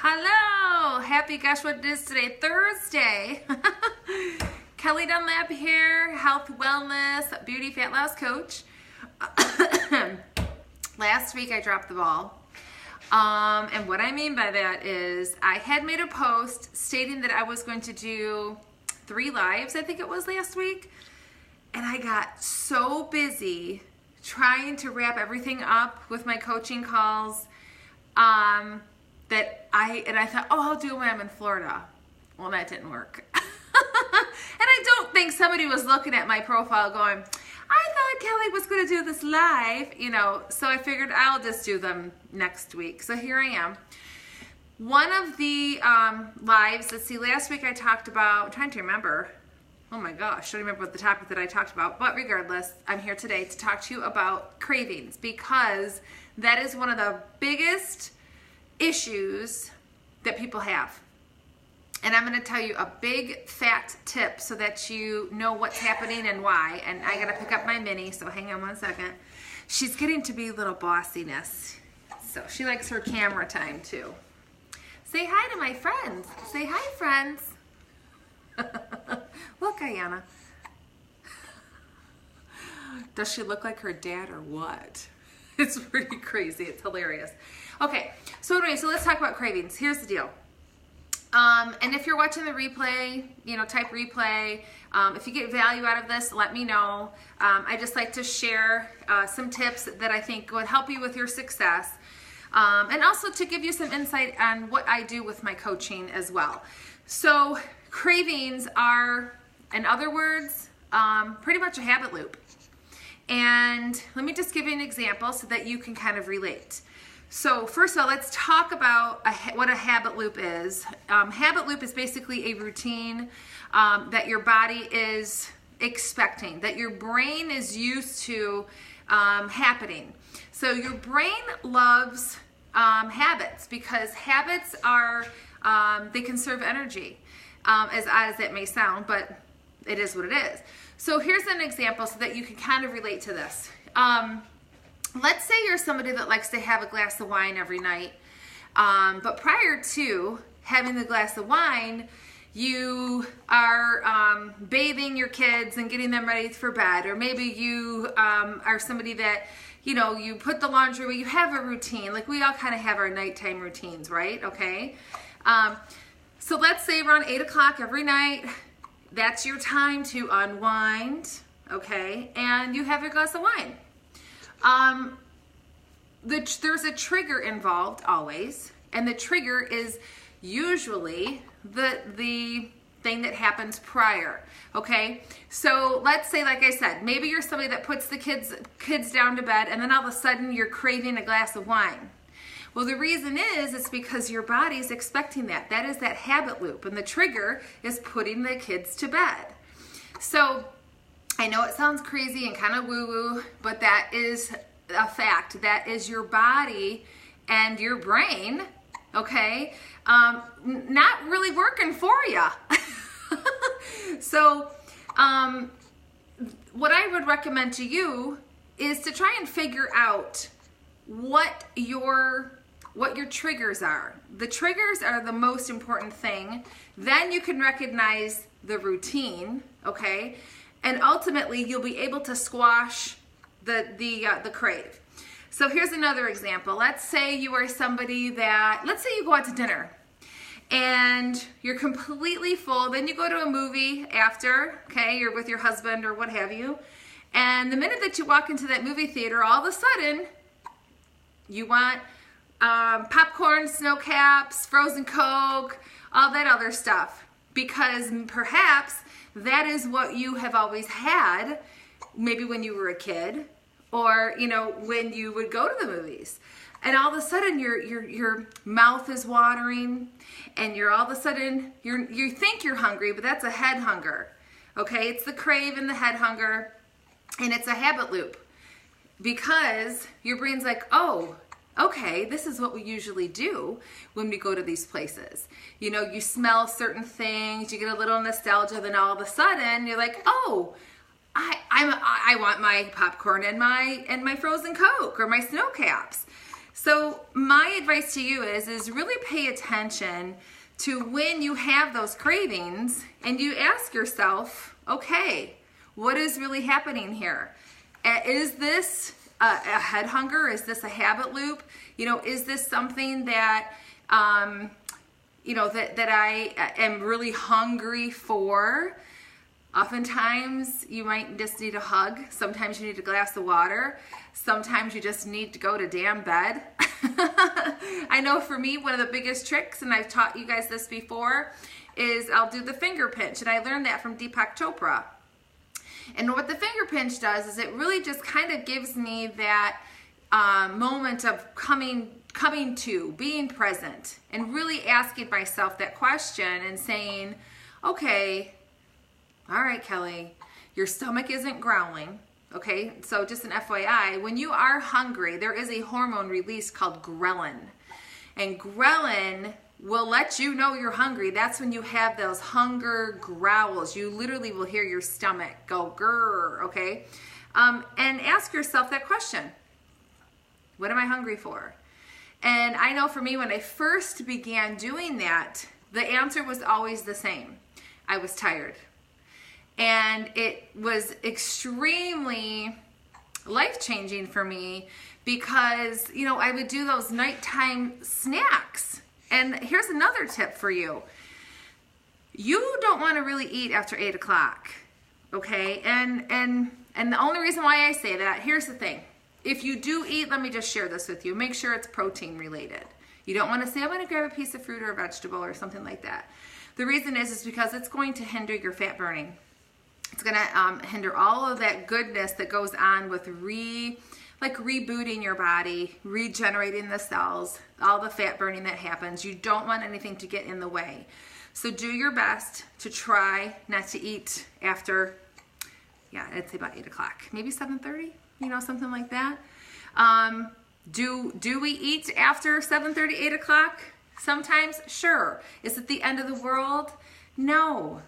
Hello! Happy, gosh, what it is today? Thursday. Kelly Dunlap here, health, wellness, beauty, fat loss coach. Last week I dropped the ball. And what I mean by that is I had made a post stating that I was going to do 3 lives, I think it was last week. And I got so busy trying to wrap everything up with my coaching calls that I thought, oh, I'll do it when I'm in Florida. Well, that didn't work. And I don't think somebody was looking at my profile going, I thought Kelly was going to do this live, so I figured I'll just do them next week. So here I am. One of the lives, let's see, last week I talked about, I'm trying to remember, oh my gosh, I don't remember what the topic that I talked about, but regardless, I'm here today to talk to you about cravings because that is one of the biggest issues that people have. And I'm going to tell you a big fat tip so that you know what's happening and why. And I got to pick up my mini, so hang on one second. She's getting to be a little bossiness. So she likes her camera time too. Say hi to my friends. Say hi, friends. Look, Ayana. Does she look like her dad or what? It's pretty crazy. It's hilarious. Okay, so anyway, so let's talk about cravings. Here's the deal. And if you're watching the replay, type replay. If you get value out of this, let me know. I just like to share some tips that I think would help you with your success. And also to give you some insight on what I do with my coaching as well. So cravings are, in other words, pretty much a habit loop. And let me just give you an example so that you can kind of relate. So first of all, let's talk about what a habit loop is. Habit loop is basically a routine that your body is expecting, that your brain is used to happening. So your brain loves habits because habits are, they conserve energy, as odd as it may sound, but it is what it is. So here's an example so that you can kind of relate to this. Let's say you're somebody that likes to have a glass of wine every night, but prior to having the glass of wine, you are bathing your kids and getting them ready for bed, or maybe you are somebody that, you put the laundry away, you have a routine. Like we all kind of have our nighttime routines, right? Okay. So let's say around 8 o'clock every night, that's your time to unwind, okay? And you have your glass of wine. There's a trigger involved always, and the trigger is usually the thing that happens prior, okay? So let's say, like I said, maybe you're somebody that puts the kids down to bed, and then all of a sudden you're craving a glass of wine. Well, the reason is it's because your body's expecting that. That is that habit loop, and the trigger is putting the kids to bed. So I know it sounds crazy and kind of woo-woo, but that is a fact. That is your body and your brain, okay, not really working for you. So what I would recommend to you is to try and figure out what your triggers are. The triggers are the most important thing. Then you can recognize the routine, okay? And ultimately, you'll be able to squash the crave. So here's another example. Let's say you are somebody let's say you go out to dinner and you're completely full. Then you go to a movie after, okay? You're with your husband or what have you. And the minute that you walk into that movie theater, all of a sudden, you want popcorn, snow caps, frozen Coke, all that other stuff. Because perhaps that is what you have always had, maybe when you were a kid, or when you would go to the movies. And all of a sudden your mouth is watering, and you're all of a sudden you think you're hungry, but that's a head hunger. Okay, it's the crave and the head hunger, and it's a habit loop. Because your brain's like, oh, okay, this is what we usually do when we go to these places. You smell certain things, you get a little nostalgia, then all of a sudden you're like, oh, I want my popcorn and my frozen Coke or my snow caps. So my advice to you is really pay attention to when you have those cravings and you ask yourself, okay, what is really happening here? Is this a head hunger? Is this a habit loop? Is this something that, that I am really hungry for? Oftentimes you might just need a hug. Sometimes you need a glass of water. Sometimes you just need to go to damn bed. I know for me, one of the biggest tricks, and I've taught you guys this before, is I'll do the finger pinch. And I learned that from Deepak Chopra. And what the finger pinch does is it really just kind of gives me that moment of coming to, being present, and really asking myself that question and saying, okay, all right, Kelly, your stomach isn't growling. Okay, so just an FYI, when you are hungry, there is a hormone release called Ghrelin. And Ghrelin will let you know you're hungry. That's when you have those hunger growls. You literally will hear your stomach go grrr, okay? And ask yourself that question. What am I hungry for? And I know for me, when I first began doing that, the answer was always the same. I was tired. And it was extremely life-changing for me because, I would do those nighttime snacks. And here's another tip for you. You don't want to really eat after 8 o'clock, okay? And the only reason why I say that, here's the thing. If you do eat, let me just share this with you. Make sure it's protein related. You don't want to say, I'm going to grab a piece of fruit or a vegetable or something like that. The reason is because it's going to hinder your fat burning. It's going to hinder all of that goodness that goes on with rebooting your body, regenerating the cells, all the fat burning that happens. You don't want anything to get in the way. So do your best to try not to eat after, I'd say about 8 o'clock, maybe 7:30, something like that. Do we eat after 7:30, 8 o'clock? Sometimes, sure. Is it the end of the world? No.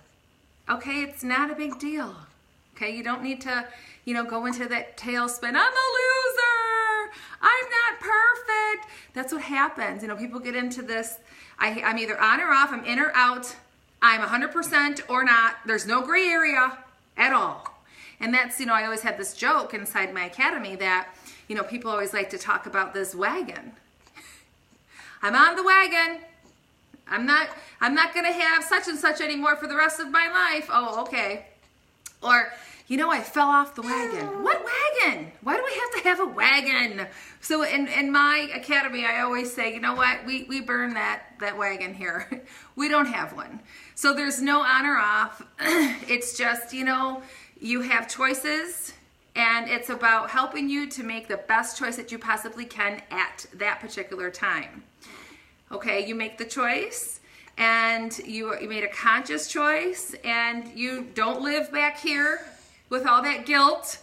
Okay, it's not a big deal. Okay, you don't need to, go into that tailspin. I'm a loser. I'm not perfect. That's what happens. People get into this. I'm either on or off. I'm in or out. I'm 100% or not. There's no gray area at all. And that's, I always had this joke inside my academy that, people always like to talk about this wagon. I'm on the wagon. I'm not going to have such and such anymore for the rest of my life. Oh, okay. Or, I fell off the wagon. What wagon? Why do we have to have a wagon? So in my academy, I always say, you know what? We burn that wagon here. We don't have one. So there's no on or off. It's just, you have choices, and it's about helping you to make the best choice that you possibly can at that particular time. Okay, you make the choice, and you made a conscious choice, and you don't live back here with all that guilt.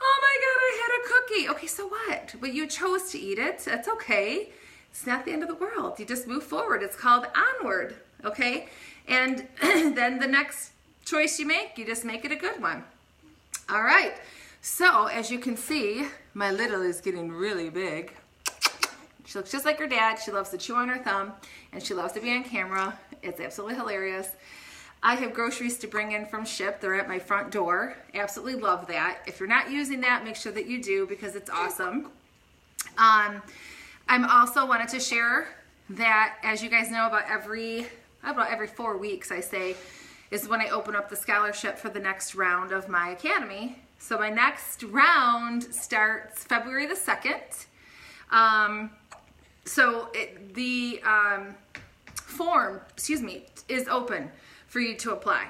Oh my God, I had a cookie. Okay, so what? But you chose to eat it. That's okay. It's not the end of the world. You just move forward. It's called Onward, okay? And then the next choice you make, you just make it a good one. All right, so as you can see, my little is getting really big. She looks just like her dad. She loves to chew on her thumb, and she loves to be on camera. It's absolutely hilarious. I have groceries to bring in from Ship. They're at my front door. Absolutely love that. If you're not using that, make sure that you do because it's awesome. I'm also wanted to share that, as you guys know, about every 4 weeks, I say, is when I open up the scholarship for the next round of my academy. So my next round starts February the 2nd. The form, is open for you to apply.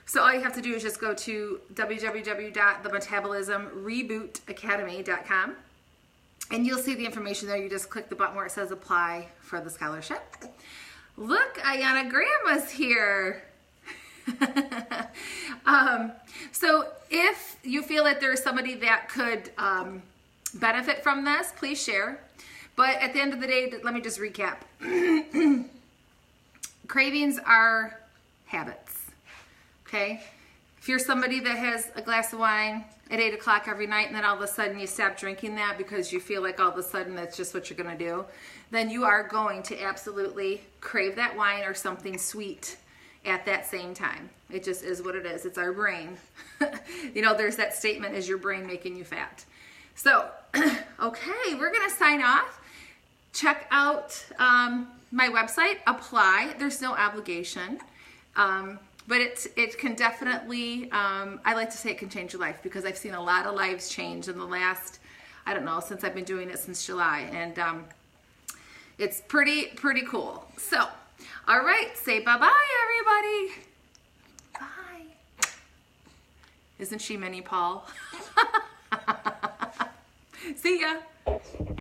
So all you have to do is just go to www.themetabolismrebootacademy.com, and you'll see the information there. You just click the button where it says apply for the scholarship. Look, Ayana Grandma's here. So if you feel that there's somebody that could benefit from this, please share. But at the end of the day, let me just recap. Cravings are habits, okay? If you're somebody that has a glass of wine, at 8 o'clock every night, and then all of a sudden you stop drinking that because you feel like all of a sudden that's just what you're going to do, then you are going to absolutely crave that wine or something sweet at that same time. It just is what it is. It's our brain. You know, there's that statement, is your brain making you fat? So, okay, we're going to sign off. Check out my website, apply. There's no obligation. But it can definitely, I like to say it can change your life, because I've seen a lot of lives change in the last, I don't know, since I've been doing it since July. And it's pretty cool. So, all right, say bye-bye, everybody. Bye. Isn't she Minnie Paul? See ya.